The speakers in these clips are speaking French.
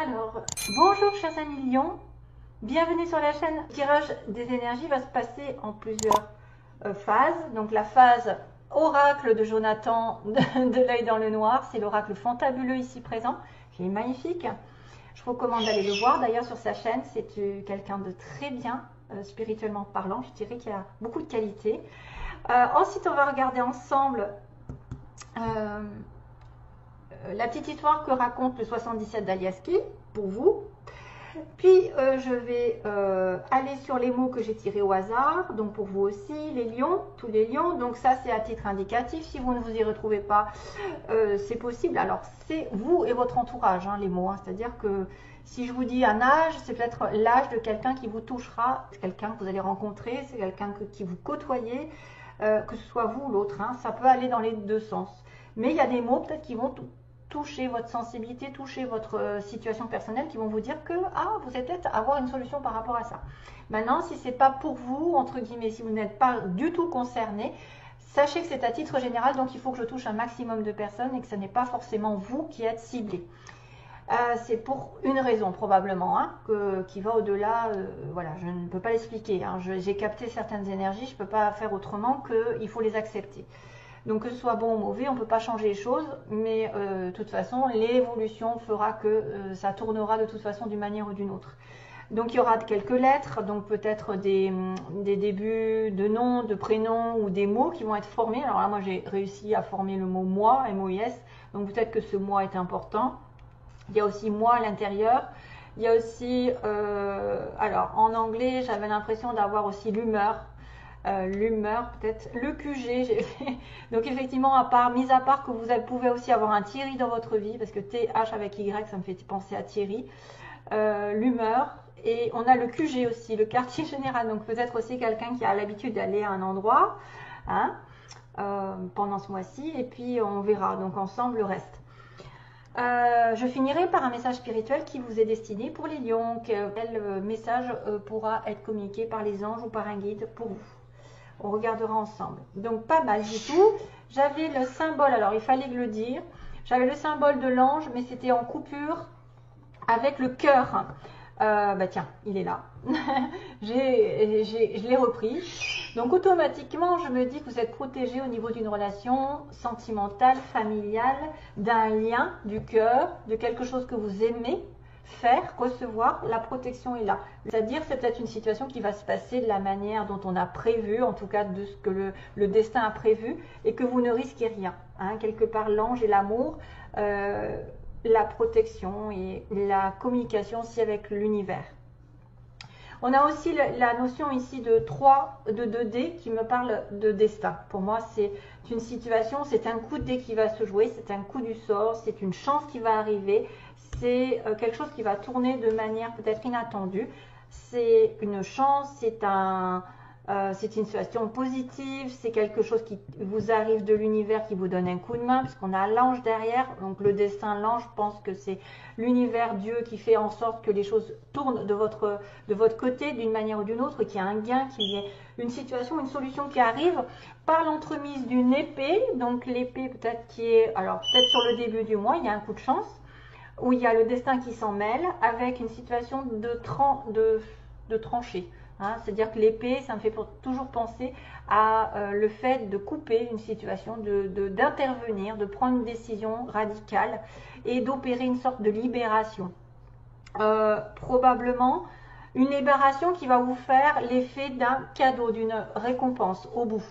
Alors, bonjour chers amis Lions, bienvenue sur la chaîne. Le tirage des énergies va se passer en plusieurs phases. Donc la phase oracle de Jonathan de l'œil dans le noir, c'est l'oracle fantabuleux ici présent, qui est magnifique. Je vous recommande d'aller le voir d'ailleurs sur sa chaîne, c'est quelqu'un de très bien, spirituellement parlant, je dirais qu'il a beaucoup de qualités. Ensuite on va regarder ensemble la petite histoire que raconte le 77 d'Aliaski pour vous. Puis je vais aller sur les mots que j'ai tirés au hasard, donc pour vous aussi, les lions, tous les lions. Donc ça c'est à titre indicatif, si vous ne vous y retrouvez pas, c'est possible. Alors c'est vous et votre entourage, hein, les mots, hein. C'est-à-dire que si je vous dis un âge, c'est peut-être l'âge de quelqu'un qui vous touchera, c'est quelqu'un que vous allez rencontrer, c'est quelqu'un qui vous côtoyez, que ce soit vous ou l'autre, hein. Ça peut aller dans les deux sens. Mais il y a des mots peut-être qui vont toucher votre sensibilité, toucher votre situation personnelle, qui vont vous dire que vous allez peut-être avoir une solution par rapport à ça. Maintenant, si c'est pas pour vous, entre guillemets, si vous n'êtes pas du tout concerné, sachez que c'est à titre général, donc il faut que je touche un maximum de personnes et que ce n'est pas forcément vous qui êtes ciblé. C'est pour une raison probablement, hein, qui va au-delà, voilà, je ne peux pas l'expliquer, hein, j'ai capté certaines énergies, je ne peux pas faire autrement qu'il faut les accepter. Donc que ce soit bon ou mauvais, on ne peut pas changer les choses, mais de toute façon, l'évolution fera que ça tournera de toute façon d'une manière ou d'une autre. Donc il y aura quelques lettres, donc peut-être des débuts de noms, de prénoms ou des mots qui vont être formés. Alors là, moi j'ai réussi à former le mot moi, M-O-I-S, donc peut-être que ce moi est important. Il y a aussi moi à l'intérieur. Il y a aussi, alors en anglais, j'avais l'impression d'avoir aussi l'humeur. L'humeur, peut-être le QG, j'ai fait. Donc effectivement, mis à part que vous pouvez aussi avoir un Thierry dans votre vie, parce que TH avec Y, ça me fait penser à Thierry. L'humeur, et on a le QG aussi, le quartier général, donc peut-être aussi quelqu'un qui a l'habitude d'aller à un endroit, hein, pendant ce mois-ci, et puis on verra donc ensemble le reste. Je finirai par un message spirituel qui vous est destiné pour les lions. Quel message pourra être communiqué par les anges ou par un guide pour vous? On regardera ensemble. Donc pas mal du tout. J'avais le symbole, alors il fallait le dire, j'avais le symbole de l'ange, mais c'était en coupure avec le cœur. Tiens, il est là. Je l'ai repris. Donc automatiquement, je me dis que vous êtes protégé au niveau d'une relation sentimentale, familiale, d'un lien du cœur, de quelque chose que vous aimez faire, recevoir. La protection est là. C'est-à-dire, c'est peut-être une situation qui va se passer de la manière dont on a prévu, en tout cas de ce que le destin a prévu, et que vous ne risquez rien. Hein. Quelque part, l'ange et l'amour, la protection et la communication aussi avec l'univers. On a aussi la notion ici de 2D qui me parle de destin. Pour moi, c'est une situation, c'est un coup de dé qui va se jouer, c'est un coup du sort, c'est une chance qui va arriver, c'est quelque chose qui va tourner de manière peut-être inattendue. C'est une chance, c'est une situation positive, c'est quelque chose qui vous arrive de l'univers qui vous donne un coup de main, puisqu'on a l'ange derrière, donc le destin, l'ange, je pense que c'est l'univers, Dieu, qui fait en sorte que les choses tournent de votre côté d'une manière ou d'une autre, qu'il y ait un gain, qu'il y ait une situation, une solution qui arrive par l'entremise d'une épée, donc l'épée peut-être qui est, alors peut-être sur le début du mois, il y a un coup de chance, où il y a le destin qui s'en mêle, avec une situation de tranchée. Hein, c'est-à-dire que l'épée, ça me fait toujours penser à le fait de couper une situation, d'intervenir, de prendre une décision radicale et d'opérer une sorte de libération. Probablement une libération qui va vous faire l'effet d'un cadeau, d'une récompense au bout.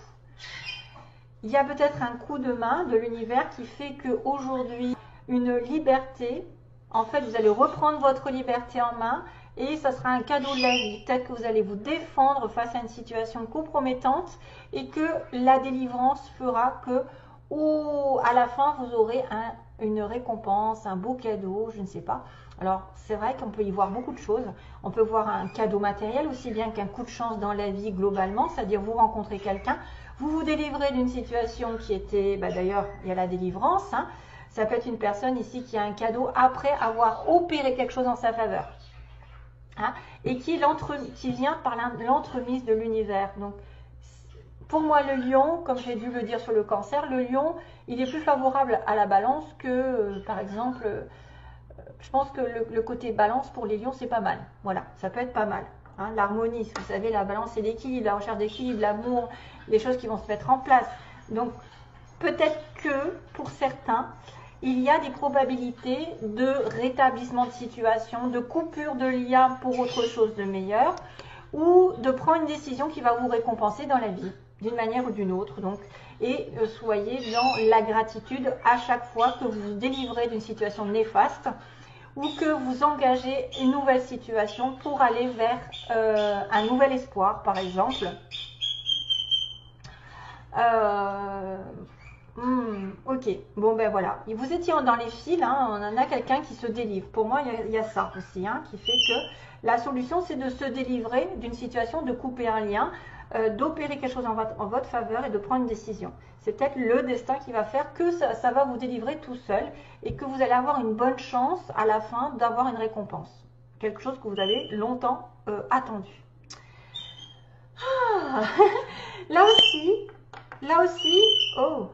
Il y a peut-être un coup de main de l'univers qui fait qu'aujourd'hui, une liberté, en fait, vous allez reprendre votre liberté en main. Et ça sera un cadeau de la vie. Peut-être que vous allez vous défendre face à une situation compromettante et que la délivrance fera que, à la fin, vous aurez une récompense, un beau cadeau, je ne sais pas. Alors, c'est vrai qu'on peut y voir beaucoup de choses. On peut voir un cadeau matériel aussi bien qu'un coup de chance dans la vie globalement, c'est-à-dire vous rencontrez quelqu'un, vous vous délivrez d'une situation qui était, d'ailleurs, il y a la délivrance. Hein. Ça peut être une personne ici qui a un cadeau après avoir opéré quelque chose en sa faveur. Hein, et qui vient par l'entremise de l'univers. Donc, pour moi, le lion, comme j'ai dû le dire sur le cancer, le lion, il est plus favorable à la balance que, par exemple, je pense que le côté balance pour les lions, c'est pas mal. Voilà, ça peut être pas mal. Hein, l'harmonie, vous savez, la balance et l'équilibre, la recherche d'équilibre, l'amour, les choses qui vont se mettre en place. Donc, peut-être que pour certains, il y a des probabilités de rétablissement de situation, de coupure de lien pour autre chose de meilleur, ou de prendre une décision qui va vous récompenser dans la vie, d'une manière ou d'une autre. Donc, et soyez dans la gratitude à chaque fois que vous vous délivrez d'une situation néfaste ou que vous engagez une nouvelle situation pour aller vers un nouvel espoir, par exemple. Ok, bon ben voilà. Vous étiez dans les fils, hein, on en a quelqu'un qui se délivre. Pour moi, il y a ça aussi, hein, qui fait que la solution, c'est de se délivrer d'une situation, de couper un lien, d'opérer quelque chose en votre faveur et de prendre une décision. C'est peut-être le destin qui va faire que ça va vous délivrer tout seul et que vous allez avoir une bonne chance à la fin d'avoir une récompense. Quelque chose que vous avez longtemps attendu. Ah, là aussi, oh,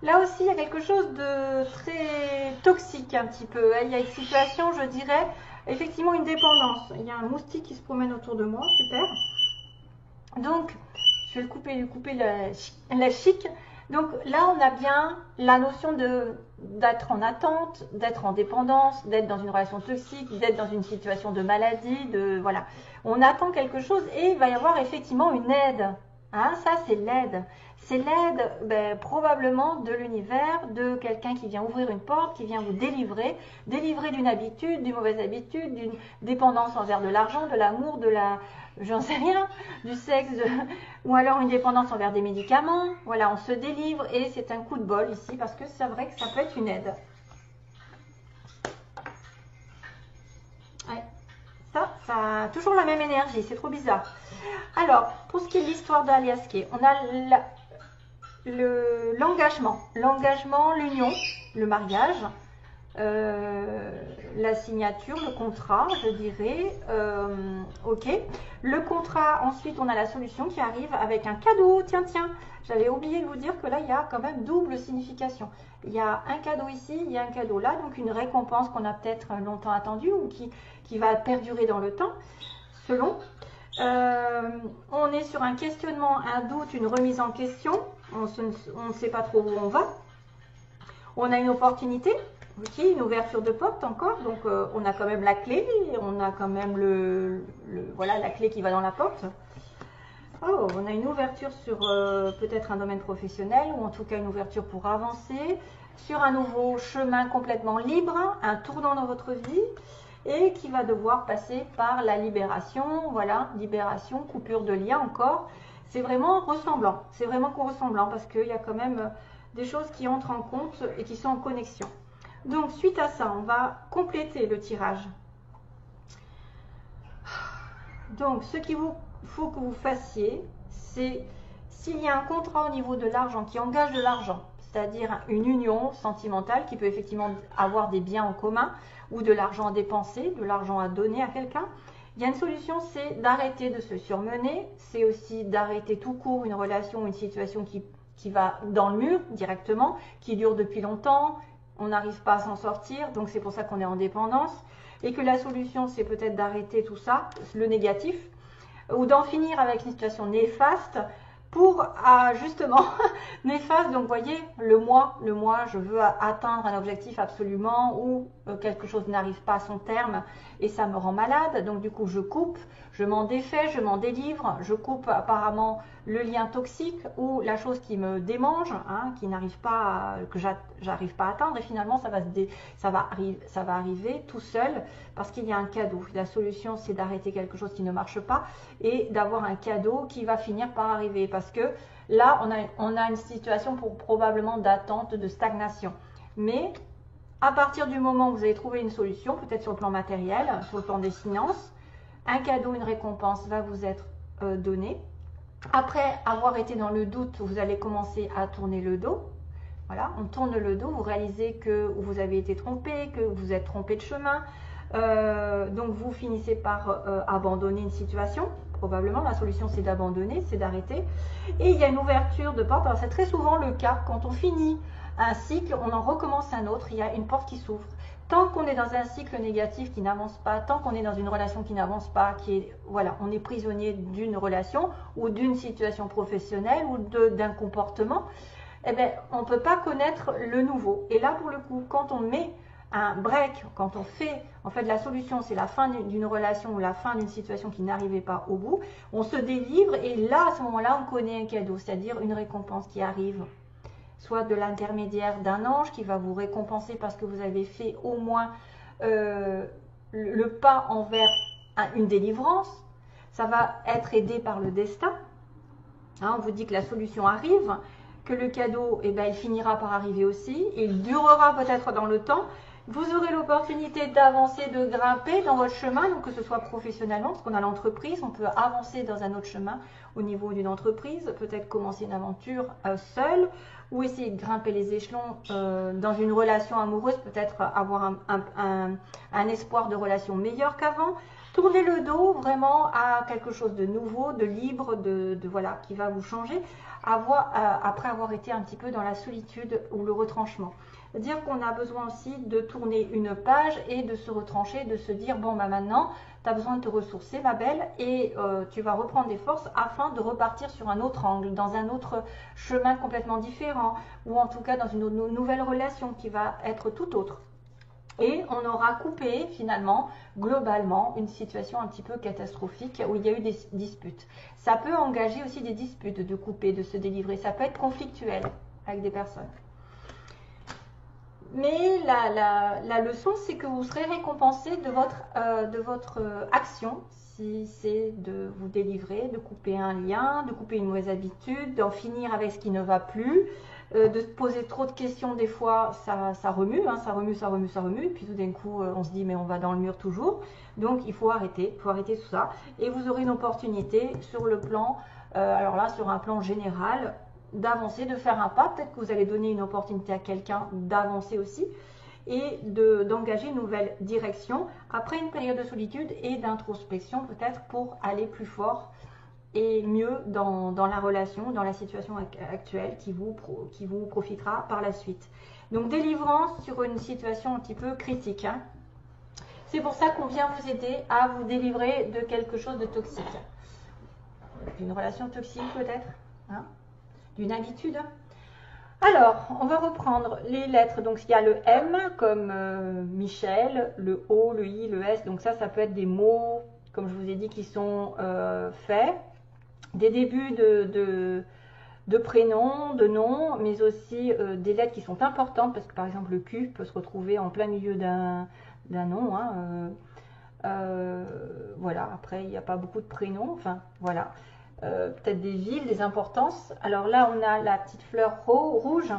là aussi, il y a quelque chose de très toxique un petit peu. Il y a une situation, je dirais, effectivement une dépendance. Il y a un moustique qui se promène autour de moi, super. Donc, je vais lui couper la chic. Donc là, on a bien la notion d'être en attente, d'être en dépendance, d'être dans une relation toxique, d'être dans une situation de maladie, voilà. On attend quelque chose et il va y avoir effectivement une aide. Hein, ça, c'est l'aide. C'est l'aide probablement de l'univers, de quelqu'un qui vient ouvrir une porte, qui vient vous délivrer d'une habitude, d'une mauvaise habitude, d'une dépendance envers de l'argent, de l'amour, j'en sais rien, du sexe, ou alors une dépendance envers des médicaments. Voilà, on se délivre et c'est un coup de bol ici parce que c'est vrai que ça peut être une aide. Ouais. Ça a toujours la même énergie, c'est trop bizarre. Alors, pour ce qui est de l'histoire d'Alias Kay, on a l'engagement, l'union, le mariage, la signature, le contrat, je dirais, ok. Le contrat, ensuite, on a la solution qui arrive avec un cadeau. Tiens, j'avais oublié de vous dire que là, il y a quand même double signification. Il y a un cadeau ici, il y a un cadeau là, donc une récompense qu'on a peut-être longtemps attendue ou qui va perdurer dans le temps, selon. On est sur un questionnement, un doute, une remise en question. On ne sait pas trop où on va. On a une opportunité, okay, une ouverture de porte encore. Donc on a quand même la clé, on a quand même voilà, la clé qui va dans la porte. Oh, on a une ouverture sur peut-être un domaine professionnel ou en tout cas une ouverture pour avancer sur un nouveau chemin complètement libre, un tournant dans votre vie. Et qui va devoir passer par la libération, voilà, libération, coupure de lien encore. C'est vraiment ressemblant, parce qu'il y a quand même des choses qui entrent en compte et qui sont en connexion. Donc suite à ça, on va compléter le tirage. Donc ce qu'il faut que vous fassiez, c'est s'il y a un contrat au niveau de l'argent qui engage de l'argent, c'est-à-dire une union sentimentale qui peut effectivement avoir des biens en commun ou de l'argent à dépenser, de l'argent à donner à quelqu'un. Il y a une solution, c'est d'arrêter de se surmener, c'est aussi d'arrêter tout court une relation ou une situation qui va dans le mur directement, qui dure depuis longtemps, on n'arrive pas à s'en sortir, donc c'est pour ça qu'on est en dépendance, et que la solution, c'est peut-être d'arrêter tout ça, le négatif, ou d'en finir avec une situation néfaste, pour justement néfaste. Donc vous voyez, le moi, je veux atteindre un objectif absolument ou quelque chose n'arrive pas à son terme et ça me rend malade. Donc du coup je coupe, je m'en défais, je m'en délivre, je coupe apparemment le lien toxique ou la chose qui me démange, hein, qui n'arrive pas, que j'arrive pas à atteindre et finalement ça va arriver tout seul parce qu'il y a un cadeau. La solution, c'est d'arrêter quelque chose qui ne marche pas et d'avoir un cadeau qui va finir par arriver parce que là on a une situation probablement d'attente, de stagnation. Mais à partir du moment où vous avez trouvé une solution, peut-être sur le plan matériel, sur le plan des finances, un cadeau, une récompense va vous être donné. Après avoir été dans le doute, vous allez commencer à tourner le dos. Voilà, on tourne le dos, vous réalisez que vous avez été trompé, que vous êtes trompé de chemin. Donc vous finissez par abandonner une situation. Probablement, la solution c'est d'abandonner, c'est d'arrêter. Et il y a une ouverture de porte. Alors c'est très souvent le cas quand on finit un cycle, on en recommence un autre, il y a une porte qui s'ouvre. Tant qu'on est dans un cycle négatif qui n'avance pas, tant qu'on est dans une relation qui n'avance pas, voilà, on est prisonnier d'une relation ou d'une situation professionnelle ou d'un comportement, eh bien, on ne peut pas connaître le nouveau. Et là, pour le coup, quand on met un break, quand on fait, en fait, la solution, c'est la fin d'une relation ou la fin d'une situation qui n'arrivait pas au bout, on se délivre et là, à ce moment-là, on connaît un cadeau, c'est-à-dire une récompense qui arrive, soit de l'intermédiaire d'un ange qui va vous récompenser parce que vous avez fait au moins le pas envers une délivrance. Ça va être aidé par le destin. Hein, on vous dit que la solution arrive, que le cadeau, eh ben, il finira par arriver aussi. Il durera peut-être dans le temps. Vous aurez l'opportunité d'avancer, de grimper dans votre chemin, donc que ce soit professionnellement, parce qu'on a l'entreprise, on peut avancer dans un autre chemin au niveau d'une entreprise, peut-être commencer une aventure seule, ou essayer de grimper les échelons dans une relation amoureuse, peut-être avoir un espoir de relation meilleur qu'avant. Tournez le dos vraiment à quelque chose de nouveau, de libre, voilà, qui va vous changer, après avoir été un petit peu dans la solitude ou le retranchement. C'est-à-dire qu'on a besoin aussi de tourner une page et de se retrancher, de se dire, bon, bah maintenant, tu as besoin de te ressourcer, ma belle, et tu vas reprendre des forces afin de repartir sur un autre angle, dans un autre chemin complètement différent, ou en tout cas dans une nouvelle relation qui va être tout autre. Et on aura coupé finalement, globalement, une situation un petit peu catastrophique où il y a eu des disputes. Ça peut engager aussi des disputes, de couper, de se délivrer. Ça peut être conflictuel avec des personnes. Mais la leçon, c'est que vous serez récompensé de votre action, si c'est de vous délivrer, de couper un lien, de couper une mauvaise habitude, d'en finir avec ce qui ne va plus, de se poser trop de questions, des fois ça remue, hein, ça remue, et puis tout d'un coup on se dit mais on va dans le mur toujours. Donc il faut arrêter tout ça, et vous aurez une opportunité sur le plan, alors là sur un plan général, d'avancer, de faire un pas. Peut-être que vous allez donner une opportunité à quelqu'un d'avancer aussi et d'engager une nouvelle direction après une période de solitude et d'introspection, peut-être pour aller plus fort et mieux dans la relation, dans la situation actuelle qui vous profitera par la suite. Donc délivrance sur une situation un petit peu critique, hein. C'est pour ça qu'on vient vous aider à vous délivrer de quelque chose de toxique, d'une relation toxique peut-être, hein, d'une habitude. Alors, on va reprendre les lettres. Donc, il y a le M comme Michel, le O, le I, le S. Donc ça peut être des mots, comme je vous ai dit, qui sont faits. Des débuts de prénoms, de noms, mais aussi des lettres qui sont importantes, parce que par exemple, le Q peut se retrouver en plein milieu d'un nom. Hein, voilà, après, il n'y a pas beaucoup de prénoms. Enfin, voilà. Peut-être des villes, des importances. Alors là, on a la petite fleur rouge,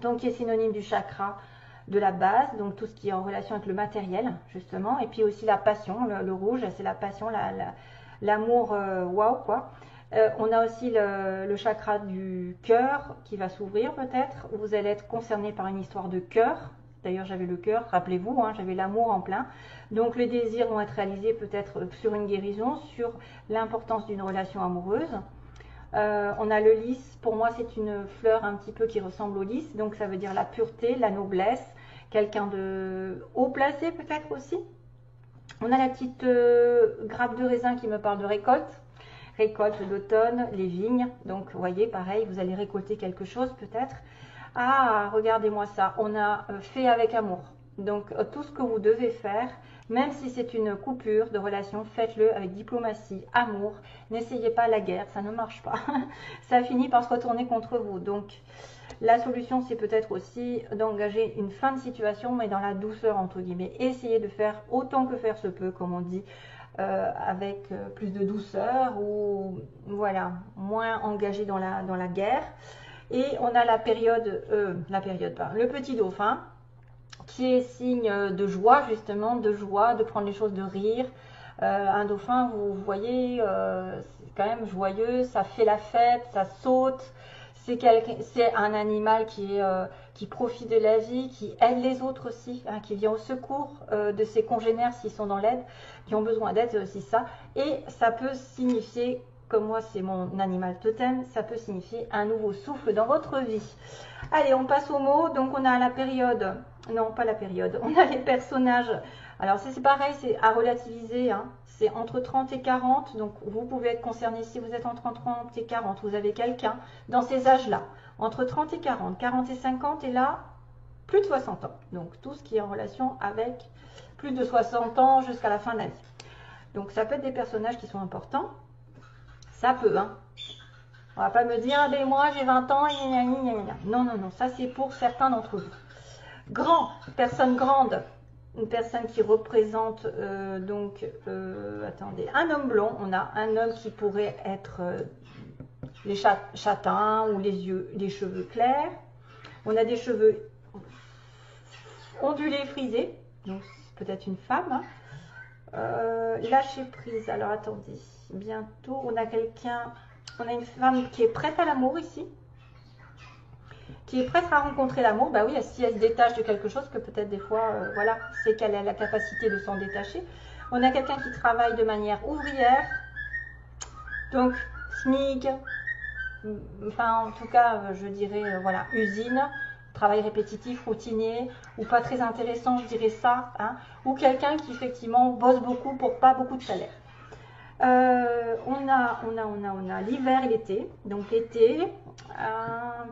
donc qui est synonyme du chakra de la base, donc tout ce qui est en relation avec le matériel, justement. Et puis aussi la passion, le rouge, c'est la passion, l'amour, waouh, quoi. On a aussi le chakra du cœur qui va s'ouvrir peut-être. Vous allez être concerné par une histoire de cœur. D'ailleurs, j'avais le cœur, rappelez-vous, hein, j'avais l'amour en plein. Donc, les désirs vont être réalisés peut-être sur une guérison, sur l'importance d'une relation amoureuse. On a le lys. Pour moi, c'est une fleur un petit peu qui ressemble au lys. Donc, ça veut dire la pureté, la noblesse. Quelqu'un de haut placé peut-être aussi. On a la petite grappe de raisin qui me parle de récolte. Récolte d'automne, les vignes. Donc, vous voyez, pareil, vous allez récolter quelque chose peut-être. Ah, regardez-moi ça, on a fait avec amour. Donc, tout ce que vous devez faire, même si c'est une coupure de relation, faites-le avec diplomatie, amour. N'essayez pas la guerre, ça ne marche pas. Ça finit par se retourner contre vous. Donc, la solution, c'est peut-être aussi d'engager une fin de situation, mais dans la douceur, entre guillemets. Essayez de faire autant que faire se peut, comme on dit, avec plus de douceur ou, voilà, moins engagé dans la guerre. Et on a le petit dauphin, qui est signe de joie, justement, de prendre les choses de rire. Un dauphin, vous voyez, c'est quand même joyeux, ça fait la fête, ça saute. C'est un animal qui profite de la vie, qui aide les autres aussi, hein, qui vient au secours de ses congénères s'ils sont dans l'aide, qui ont besoin d'aide, c'est aussi ça. Et ça peut signifier comme moi c'est mon animal totem, ça peut signifier un nouveau souffle dans votre vie. Allez, on passe aux mots. Donc on a la période, non pas la période, on a les personnages. Alors c'est pareil, c'est à relativiser, hein. C'est entre 30 et 40, donc vous pouvez être concerné si vous êtes entre 30 et 40, vous avez quelqu'un dans ces âges-là, entre 30 et 40, 40 et 50, et là, plus de 60 ans. Donc tout ce qui est en relation avec plus de 60 ans jusqu'à la fin de la vie. Donc ça peut être des personnages qui sont importants, ça peut, hein. On va pas me dire, ah ben moi j'ai 20 ans, gna gna gna gna. Non, non, non, ça c'est pour certains d'entre vous. Grand, personne grande, une personne qui représente attendez, un homme blond. On a un homme qui pourrait être les châtains ou les cheveux clairs. On a des cheveux ondulés, frisés, donc peut-être une femme. Hein. Lâcher prise. Alors attendez, bientôt on a on a une femme qui est prête à l'amour ici, qui est prête à rencontrer l'amour. Bah oui, si elle se détache de quelque chose, que peut-être des fois, voilà, c'est qu'elle a la capacité de s'en détacher. On a quelqu'un qui travaille de manière ouvrière, donc SMIC, enfin en tout cas, je dirais, voilà, usine, travail répétitif, routinier, ou pas très intéressant, je dirais ça, hein, ou quelqu'un qui effectivement bosse beaucoup pour pas beaucoup de salaire. On a l'hiver et l'été. Donc l'été,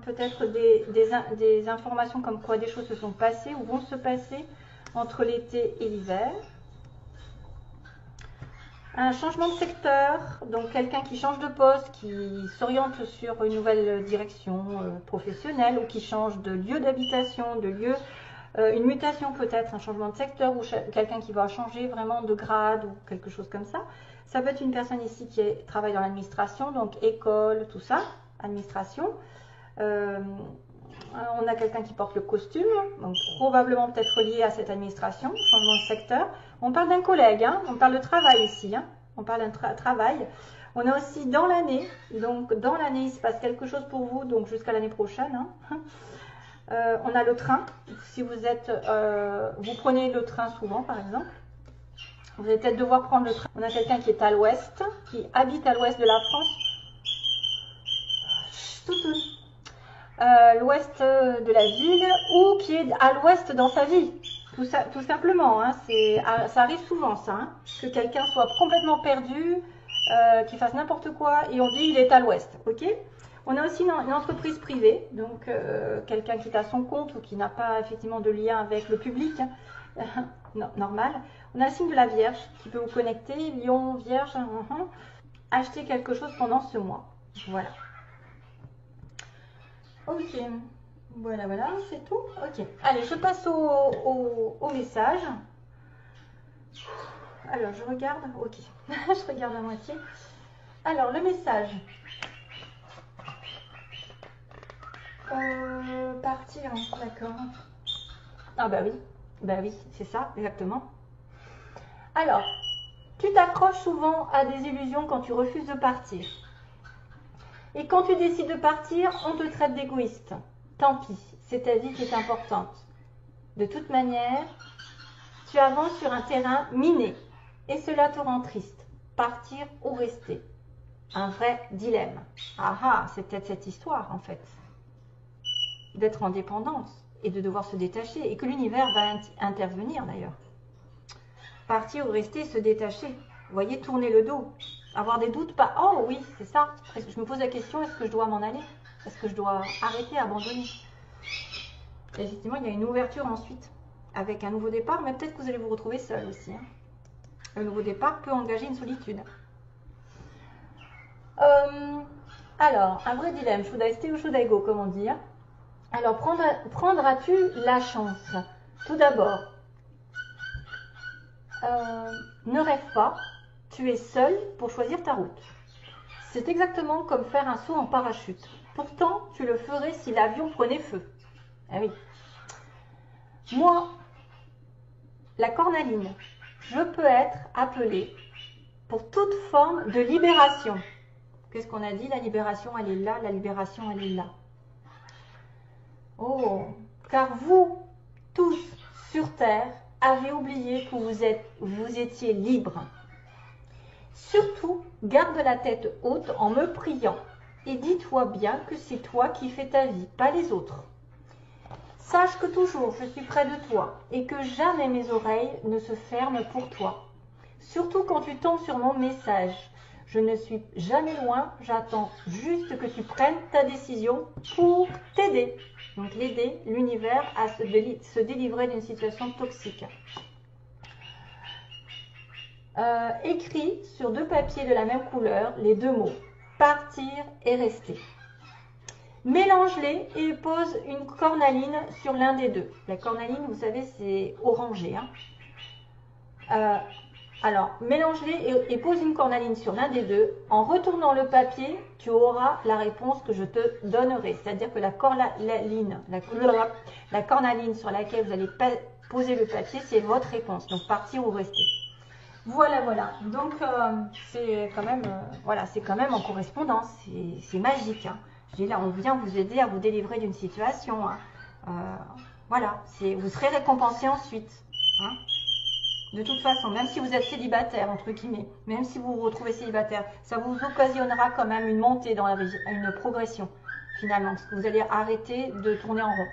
peut-être des informations comme quoi des choses se sont passées ou vont se passer entre l'été et l'hiver. Un changement de secteur, donc quelqu'un qui change de poste, qui s'oriente sur une nouvelle direction professionnelle, ou qui change de lieu d'habitation, de lieu, une mutation peut-être, un changement de secteur, ou quelqu'un qui va changer vraiment de grade ou quelque chose comme ça. Ça peut être une personne ici qui travaille dans l'administration, donc école, tout ça, administration. On a quelqu'un qui porte le costume, donc probablement peut-être lié à cette administration, changement de secteur. On parle d'un collègue, hein, on parle de travail ici, hein, on parle d'un travail. On a aussi dans l'année, donc dans l'année il se passe quelque chose pour vous, donc jusqu'à l'année prochaine. Hein. On a le train, si vous vous prenez le train souvent par exemple. Vous allez peut-être devoir prendre le train. On a quelqu'un qui est à l'ouest, qui habite à l'ouest de la France. L'ouest de la ville, ou qui est à l'ouest dans sa vie. Tout simplement. Hein, ça arrive souvent ça. Hein, que quelqu'un soit complètement perdu, qu'il fasse n'importe quoi, et on dit il est à l'ouest. Ok ? On a aussi une entreprise privée, donc quelqu'un qui est à son compte ou qui n'a pas effectivement de lien avec le public. Hein, normal. On a le signe de la Vierge qui peut vous connecter, Lion, Vierge, acheter quelque chose pendant ce mois. Voilà. Ok, voilà, c'est tout. Ok, allez, je passe au message. Alors, je regarde, ok, je regarde à moitié. Alors, le message. Partir, d'accord. Ah bah oui, c'est ça, exactement. Alors, tu t'accroches souvent à des illusions quand tu refuses de partir. Et quand tu décides de partir, on te traite d'égoïste. Tant pis, c'est ta vie qui est importante. De toute manière, tu avances sur un terrain miné et cela te rend triste. Partir ou rester. Un vrai dilemme. Ah ah, c'est peut-être cette histoire en fait. D'être en dépendance et de devoir se détacher et que l'univers va intervenir d'ailleurs. Partir ou rester, se détacher. Vous voyez, tourner le dos. Avoir des doutes, pas. Oh oui, c'est ça. Je me pose la question, est-ce que je dois m'en aller? Est-ce que je dois arrêter, abandonner? Et effectivement, il y a une ouverture ensuite, avec un nouveau départ, mais peut-être que vous allez vous retrouver seul aussi. Hein. Le nouveau départ peut engager une solitude. Alors, un vrai dilemme, should I stay ou should I go, comment dire? Alors, prendras-tu la chance? Tout d'abord, ne rêve pas, tu es seul pour choisir ta route. C'est exactement comme faire un saut en parachute. Pourtant, tu le ferais si l'avion prenait feu. Ah oui. Moi, la cornaline, je peux être appelée pour toute forme de libération. Qu'est-ce qu'on a dit? La libération, elle est là. La libération, elle est là. Oh, car vous, tous sur Terre, avez oublié que vous étiez libres. Surtout, garde la tête haute en me priant et dis-toi bien que c'est toi qui fais ta vie, pas les autres. Sache que toujours je suis près de toi et que jamais mes oreilles ne se ferment pour toi. Surtout quand tu tombes sur mon message. Je ne suis jamais loin, j'attends juste que tu prennes ta décision pour t'aider. Donc l'aider, l'univers, à se délivrer d'une situation toxique. Écris sur 2 papiers de la même couleur les 2 mots « partir » et « rester ». Mélange-les et pose une cornaline sur l'un des 2. La cornaline, vous savez, c'est orangé. Alors, mélange-les et pose une cornaline sur l'un des 2. En retournant le papier, tu auras la réponse que je te donnerai. C'est-à-dire que la cornaline sur laquelle vous allez poser le papier, c'est votre réponse. Donc, partir ou rester. Voilà, voilà. Donc, c'est quand même, voilà, c'est quand même en correspondance. C'est magique. Je dis là, on vient vous aider à vous délivrer d'une situation. Voilà, vous serez récompensé ensuite. De toute façon, même si vous êtes célibataire, entre guillemets, même si vous vous retrouvez célibataire, ça vous occasionnera quand même une montée dans la vie, une progression, finalement, parce que vous allez arrêter de tourner en rond.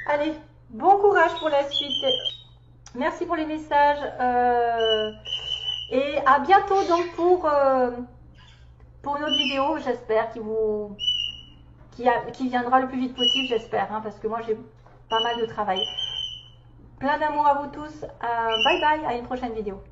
Allez, bon courage pour la suite. Merci pour les messages. Et à bientôt donc pour une autre vidéo, j'espère, qui viendra le plus vite possible, j'espère, parce que moi j'ai pas mal de travail. Plein d'amour à vous tous. Bye bye, à une prochaine vidéo.